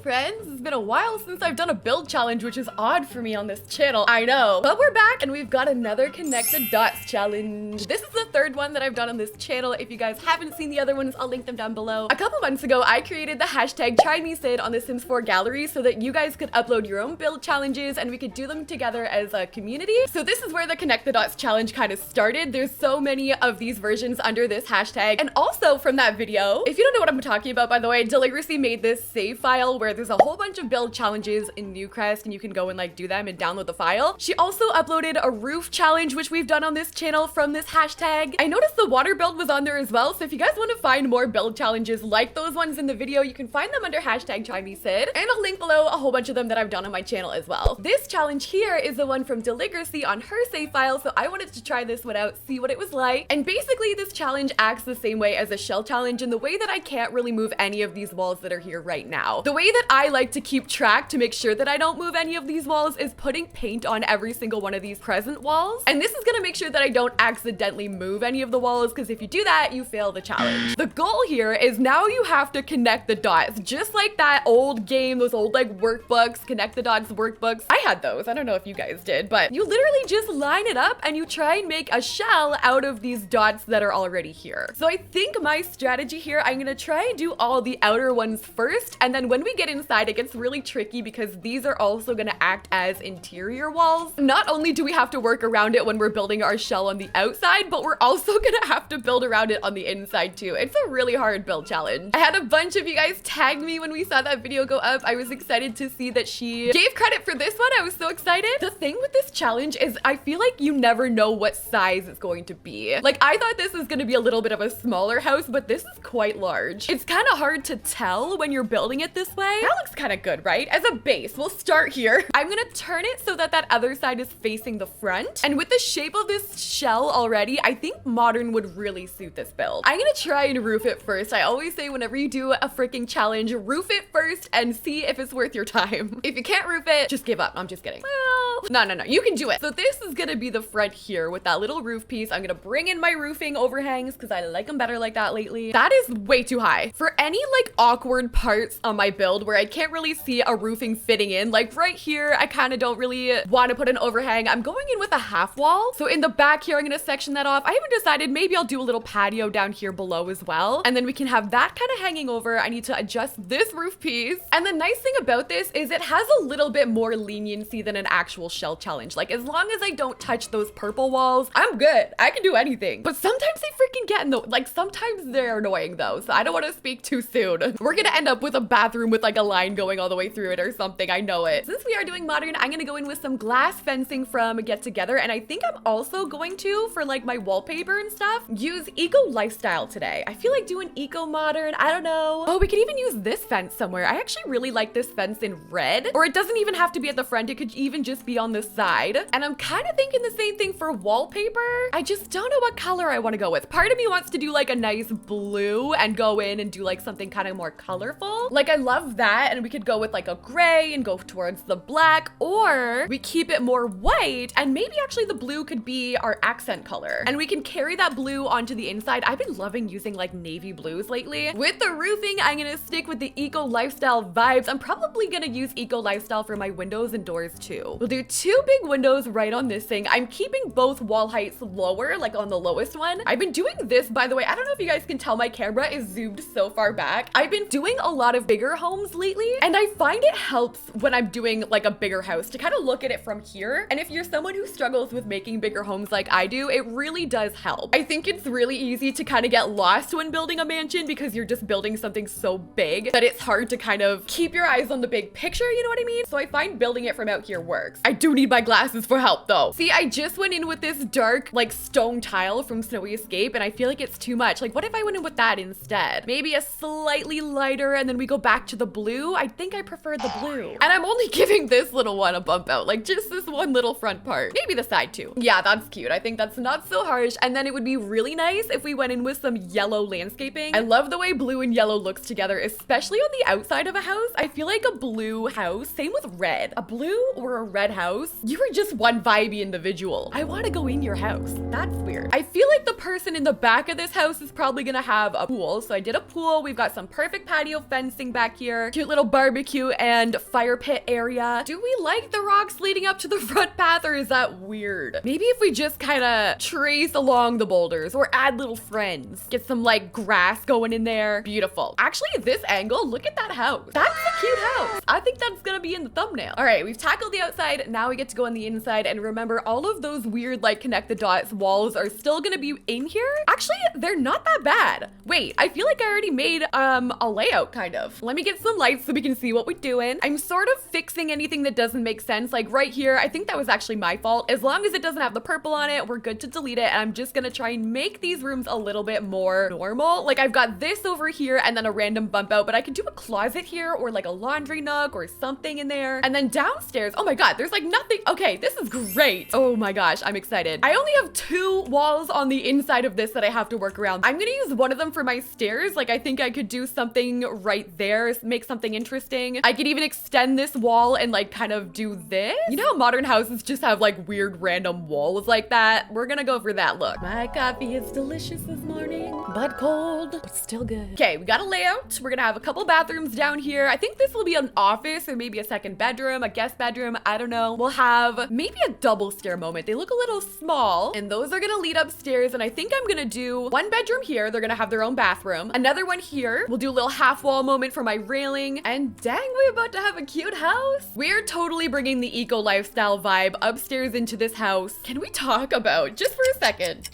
friends. It's been a while since I've done a build challenge, which is odd for me on this channel, I know. But we're back and we've got another Connect the Dots challenge. This is the third one that I've done on this channel. If you guys haven't seen the other ones, I'll link them down below. A couple months ago, I created the hashtag #TryMeSyd on the Sims 4 gallery so that you guys could upload your own build challenges and we could do them together as a community. So this is where the Connect the Dots challenge kind of started. There's so many of these versions under this hashtag. And also from that video, if you don't know what I'm talking about, by the way, Deligracy made this save file where there's a whole bunch of build challenges in Newcrest and you can go and like do them and download the file. She also uploaded a roof challenge, which we've done on this channel from this hashtag. I noticed the water build was on there as well. So if you guys want to find more build challenges like those ones in the video, you can find them under hashtag #TryMeSyd. And I'll link below a whole bunch of them that I've done on my channel as well. This challenge here is the one from Deligracy on her save file. So I wanted to try this one out, see what it was like. And basically this challenge acts the same way as a shell challenge in the way that I can't really move any of these walls that are here right now. The way that I like to keep track to make sure that I don't move any of these walls is putting paint on every single one of these present walls. And this is gonna make sure that I don't accidentally move any of the walls, because if you do that, you fail the challenge. The goal here is now you have to connect the dots, just like that old game, those old like workbooks, Connect the Dots workbooks. I had those. I don't know if you guys did, but you literally just line it up and you try and make a shell out of these dots that are already here. So I think my strategy here, I'm gonna try and do all the outer ones first, and then when we get inside, it gets really tricky because these are also gonna act as interior walls. Not only do we have to work around it when we're building our shell on the outside, but we're also gonna have to build around it on the inside too. It's a really hard build challenge. I had a bunch of you guys tag me when we saw that video go up. I was excited to see that she gave credit for this one. I was so excited. The thing with this challenge is I feel like you never know what size it's going to be. Like I thought this was gonna be a little bit of a smaller house, but this is quite large. It's kind of hard to tell when you're building it this way. That looks kind of good, right? As a base, we'll start here. I'm gonna turn it so that that other side is facing the front. And with the shape of this shell already, I think modern would really suit this build. I'm gonna try and roof it first. I always say whenever you do a freaking challenge, roof it first and see if it's worth your time. If you can't roof it, just give up. I'm just kidding. Well, no, you can do it. So this is gonna be the front here with that little roof piece. I'm gonna bring in my roofing overhangs because I like them better like that lately. That is way too high. For any like awkward parts on my build where I can't really see a roofing fitting in, like right here, I kind of don't really want to put an overhang. I'm going in with a half wall. So in the back here, I'm gonna section that off. I haven't decided, maybe I'll do a little patio down here below as well. And then we can have that kind of hanging over. I need to adjust this roof piece. And the nice thing about this is it has a little bit more leniency than an actual shell challenge. Like as long as I don't touch those purple walls, I'm good. I can do anything. But sometimes they freaking get in the, like sometimes they're annoying though. So I don't want to speak too soon. We're gonna end up with a bathroom with like a line going all the way through it or something. I know it. Since we are doing modern, I'm gonna go in with some glass fencing from Get Together. And I think I'm also going to, for like my wallpaper and stuff, use eco lifestyle today. I feel like doing eco modern. I don't know. Oh, we could even use this fence somewhere. I actually really like this fence in red, or it doesn't even have to be at the front. It could even just be on the side. And I'm kind of thinking the same thing for wallpaper. I just don't know what color I want to go with. Part of me wants to do like a nice blue and go in and do like something kind of more colorful. Like I love that. And we could go with like a gray and go towards the black, or we keep it more white and maybe actually the blue could be our accent color. And we can carry that blue onto the inside. I've been loving using like navy blues lately. With the roofing, I'm gonna stick with the eco lifestyle vibes. I'm probably gonna use eco lifestyle for my windows and doors too. We'll do 2 big windows right on this thing. I'm keeping both wall heights lower, like on the lowest one. I've been doing this, by the way. I don't know if you guys can tell, my camera is zoomed so far back. I've been doing a lot of bigger homes lately, and I find it helps when I'm doing like a bigger house to kind of look at it from here. And if you're someone who struggles with making bigger homes like I do, it really does help. I think it's really easy to kind of get lost when building a mansion because you're just building something so big that it's hard to kind of keep your eyes on the big picture, you know what I mean? So I find building it from out here works. I do need my glasses for help though. See, I just went in with this dark like stone tile from Snowy Escape and I feel like it's too much. Like what if I went in with that instead? Maybe a slightly lighter and then we go back to the blue. I think I prefer the blue. And I'm only giving this little one a bump out, like just this one little front part. Maybe the side too. Yeah, that's cute. I think that's not so harsh. And then it would be really nice if we went in with some yellow landscaping. I love the way blue and yellow looks together, especially on the outside of a house. I feel like a blue house, same with red. A blue or a red house house. You are just one vibey individual. I want to go in your house. That's weird. I feel like the person in the back of this house is probably gonna have a pool. So I did a pool. We've got some perfect patio fencing back here. Cute little barbecue and fire pit area. Do we like the rocks leading up to the front path, or is that weird? Maybe if we just kind of trace along the boulders or add little friends. Get some like grass going in there. Beautiful. Actually, this angle, look at that house. That's a cute house. I think that's gonna be in the thumbnail. All right, we've tackled the outside. Now we get to go on the inside, and remember, all of those weird like connect the dots walls are still gonna be in here. Actually, they're not that bad. Wait, I feel like I already made a layout kind of. Let me get some lights so we can see what we're doing. I'm sort of fixing anything that doesn't make sense. Like right here, I think that was actually my fault. As long as it doesn't have the purple on it, we're good to delete it. And I'm just gonna try and make these rooms a little bit more normal. Like I've got this over here and then a random bump out, but I could do a closet here or like a laundry nook or something in there. And then downstairs, oh my God, there's like nothing. Okay, this is great. Oh my gosh, I'm excited. I only have 2 walls on the inside of this that I have to work around. I'm gonna use one of them for my stairs. Like I think I could do something right there, make something interesting. I could even extend this wall and like kind of do this. You know how modern houses just have like weird random walls like that? We're gonna go for that look. My coffee is delicious this morning, but cold, but still good. Okay, we got a layout. We're gonna have a couple bathrooms down here. I think this will be an office or maybe a second bedroom, a guest bedroom. I don't know. We'll have maybe a double stair moment. They look a little small, and those are gonna lead upstairs. And I think I'm gonna do 1 bedroom here. They're gonna have their own bathroom. Another one here. We'll do a little half wall moment for my railing. And dang, we're about to have a cute house. We're totally bringing the eco lifestyle vibe upstairs into this house. Can we talk about, just for a second,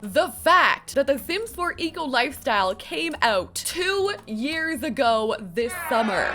the fact that The Sims 4 Eco Lifestyle came out 2 years ago this summer?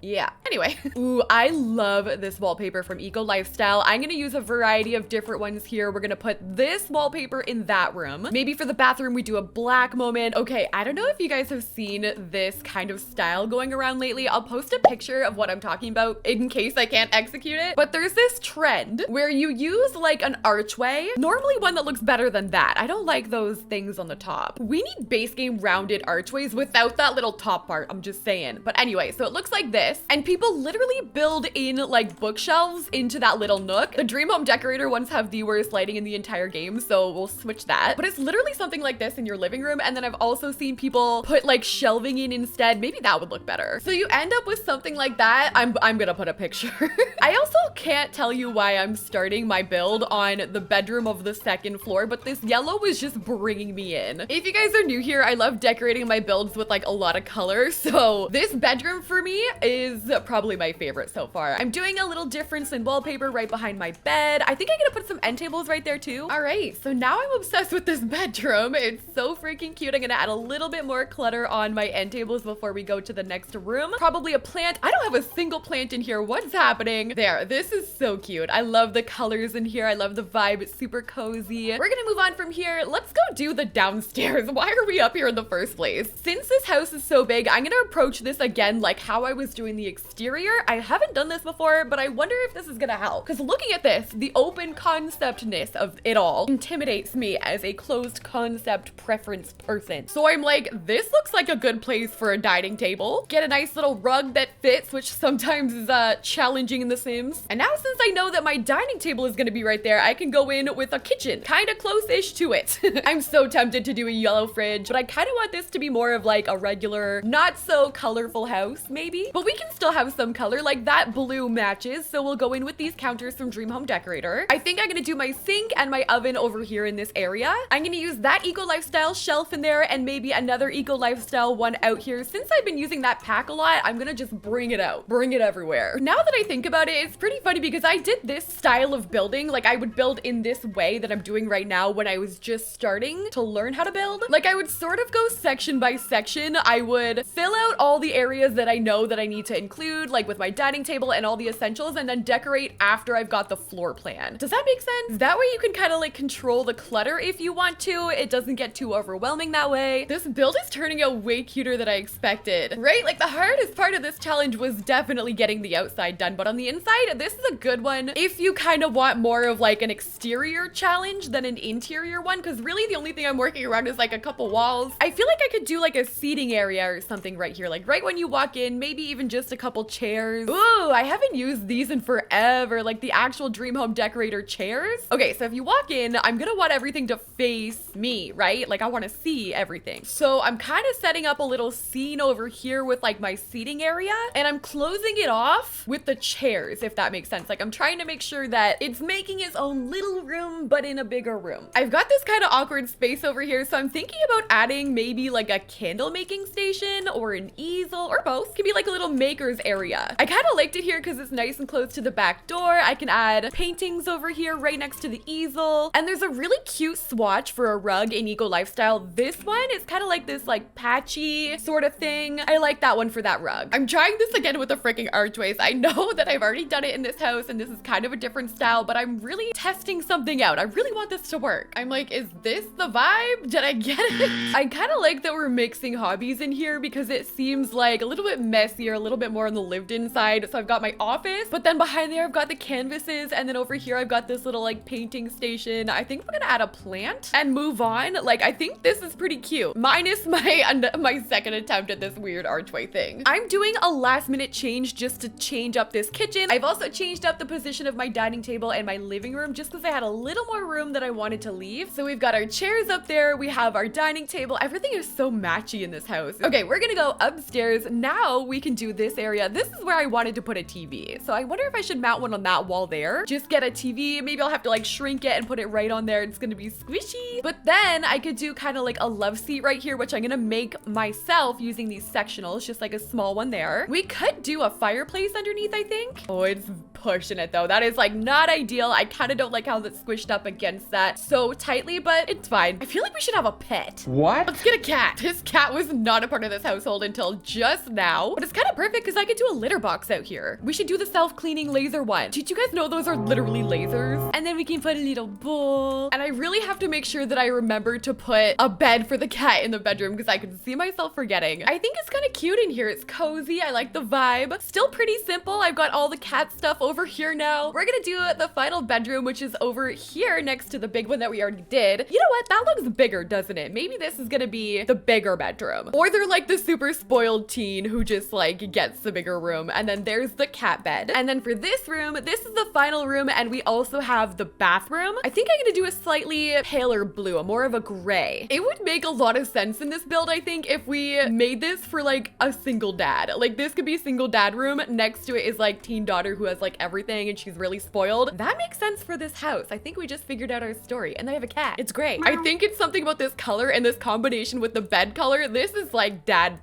Yeah. Anyway. Ooh, I love this wallpaper from Eco Lifestyle. I'm gonna use a variety of different ones here. We're gonna put this wallpaper in that room. Maybe for the bathroom, we do a black moment. Okay, I don't know if you guys have seen this kind of style going around lately. I'll post a picture of what I'm talking about in case I can't execute it. But there's this trend where you use like an archway, normally one that looks better than that. I don't like those things on the top. We need base game rounded archways without that little top part. I'm just saying. But anyway, so it looks like this. And people literally build in like bookshelves into that little nook. The Dream Home Decorator ones have the worst lighting in the entire game, so we'll switch that. But it's literally something like this in your living room. And then I've also seen people put like shelving in instead. Maybe that would look better. So you end up with something like that. I'm gonna put a picture. I also can't tell you why I'm starting my build on the bedroom of the 2nd floor, but this yellow was just bringing me in. If you guys are new here, I love decorating my builds with like a lot of color. So this bedroom for me is probably my favorite so far. I'm doing a little difference in wallpaper right behind my bed. I think I'm gonna put some end tables right there too. All right, so now I'm obsessed with this bedroom. It's so freaking cute. I'm gonna add a little bit more clutter on my end tables before we go to the next room. Probably a plant. I don't have a single plant in here. What's happening? There, this is so cute. I love the colors in here. I love the vibe. It's super cozy. We're gonna move on from here. Let's go do the downstairs. Why are we up here in the first place? Since this house is so big, I'm gonna approach this again like how I was doing the exterior. I haven't done this before, but I wonder if this is gonna help. Because looking at this, the open conceptness of it all intimidates me as a closed concept preference person. So I'm like, this looks like a good place for a dining table. Get a nice little rug that fits, which sometimes is challenging in The Sims. And now since I know that my dining table is gonna be right there, I can go in with a kitchen, kind of close-ish to it. I'm so tempted to do a yellow fridge, but I kind of want this to be more of like a regular, not so colorful house, maybe. But we can still have some color, like that blue matches, so we'll go in with these counters from Dream Home Decorator. I think I'm gonna do my sink and my oven over here in this area. I'm gonna use that Eco Lifestyle shelf in there and maybe another Eco Lifestyle one out here. Since I've been using that pack a lot, I'm gonna just bring it out, bring it everywhere. Now that I think about it, it's pretty funny because I did this style of building, like I would build in this way that I'm doing right now when I was just starting to learn how to build. Like I would sort of go section by section. I would fill out all the areas that I know that I need to include, like with my dining table and all the essentials, and then decorate after I've got the floor plan. Does that make sense? That way you can kind of like control the clutter if you want to. It doesn't get too overwhelming that way. This build is turning out way cuter than I expected, right? Like the hardest part of this challenge was definitely getting the outside done, but on the inside, this is a good one if you kind of want more of like an exterior challenge than an interior one, because really the only thing I'm working around is like a couple walls. I feel like I could do like a seating area or something right here, like right when you walk in, maybe even just just a couple chairs. Ooh, I haven't used these in forever, like the actual dream home decorator chairs. Okay, so if you walk in, I'm gonna want everything to face me, right? Like I want to see everything. So I'm kind of setting up a little scene over here with like my seating area, and I'm closing it off with the chairs, if that makes sense. Like I'm trying to make sure that it's making its own little room, but in a bigger room. I've got this kind of awkward space over here, so I'm thinking about adding maybe like a candle making station or an easel or both. It can be like a little maker's area. I kind of liked it here because it's nice and close to the back door. I can add paintings over here right next to the easel. And there's a really cute swatch for a rug in Eco Lifestyle. This one is kind of like this like patchy sort of thing. I like that one for that rug. I'm trying this again with the freaking archways. I know that I've already done it in this house and this is kind of a different style, but I'm really testing something out. I really want this to work. I'm like, is this the vibe? Did I get it? I kind of like that we're mixing hobbies in here because it seems like a little bit messier, a little bit more on the lived in side. So I've got my office, but then behind there I've got the canvases, and then over here I've got this little like painting station. I think we're gonna add a plant and move on. Like I think this is pretty cute, minus my second attempt at this weird archway thing. I'm doing a last minute change just to change up this kitchen. I've also changed up the position of my dining table and my living room just because I had a little more room that I wanted to leave. So we've got our chairs up there, we have our dining table. Everything is so matchy in this house. Okay, we're gonna go upstairs. Now we can do this area. This is where I wanted to put a TV. So I wonder if I should mount one on that wall there. Just get a TV. Maybe I'll have to like shrink it and put it right on there. It's gonna be squishy. But then I could do kind of like a love seat right here, which I'm gonna make myself using these sectionals, just like a small one there. We could do a fireplace underneath, I think. Oh, it's pushing it though. That is like not ideal. I kind of don't like how that's squished up against that so tightly, but it's fine. I feel like we should have a pet. What? Let's get a cat. This cat was not a part of this household until just now, but it's kind of perfect because I could do a litter box out here. We should do the self-cleaning laser one. Did you guys know those are literally lasers? And then we can put a little bowl. And I really have to make sure that I remember to put a bed for the cat in the bedroom because I could see myself forgetting. I think it's kind of cute in here. It's cozy. I like the vibe. Still pretty simple. I've got all the cat stuff over here now. We're gonna do the final bedroom, which is over here next to the big one that we already did. You know what? That looks bigger, doesn't it? Maybe this is gonna be the bigger bedroom. Or they're like the super spoiled teen who just like gets the bigger room. And then there's the cat bed. And then for this room, this is the final room, and we also have the bathroom. I think I'm gonna do a slightly paler blue, more of a gray. It would make a lot of sense in this build, I think, if we made this for like a single dad. Like this could be a single dad room. Next to it is like teen daughter who has like everything and she's really spoiled. That makes sense for this house. I think we just figured out our story, and they have a cat. It's great. I think it's something about this color and this combination with the bed color. This is like dad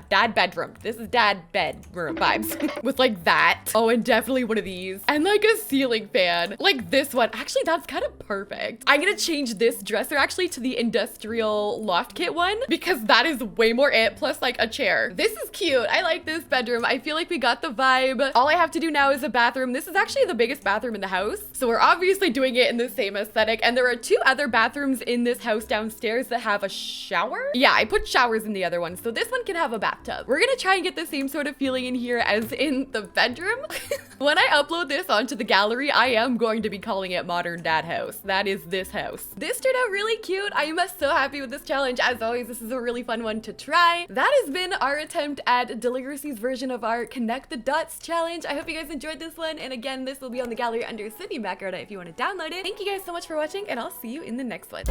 bedroom. This is dad bedroom vibes with like that. Oh, and definitely one of these, and like a ceiling fan like this one. Actually, that's kind of perfect. I'm gonna change this dresser actually to the industrial loft kit one because that is way more it, plus like a chair. This is cute. I like this bedroom. I feel like we got the vibe. All I have to do now is a bathroom. This is actually the biggest bathroom in the house, so we're obviously doing it in the same aesthetic. And there are two other bathrooms in this house downstairs that have a shower. Yeah, I put showers in the other one, so this one can have a bathtub. We're gonna try and get the same sort of feeling in here as in the bedroom. When I upload this onto the gallery, I am going to be calling it Modern Dad House. That is this house. This turned out really cute. I am so happy with this challenge. As always, this is a really fun one to try. That has been our attempt at Deligracy's version of our Connect the Dots challenge. I hope you guys enjoyed this one. And again, this will be on the gallery under Sydneymacoretta if you want to download it. Thank you guys so much for watching, and I'll see you in the next one.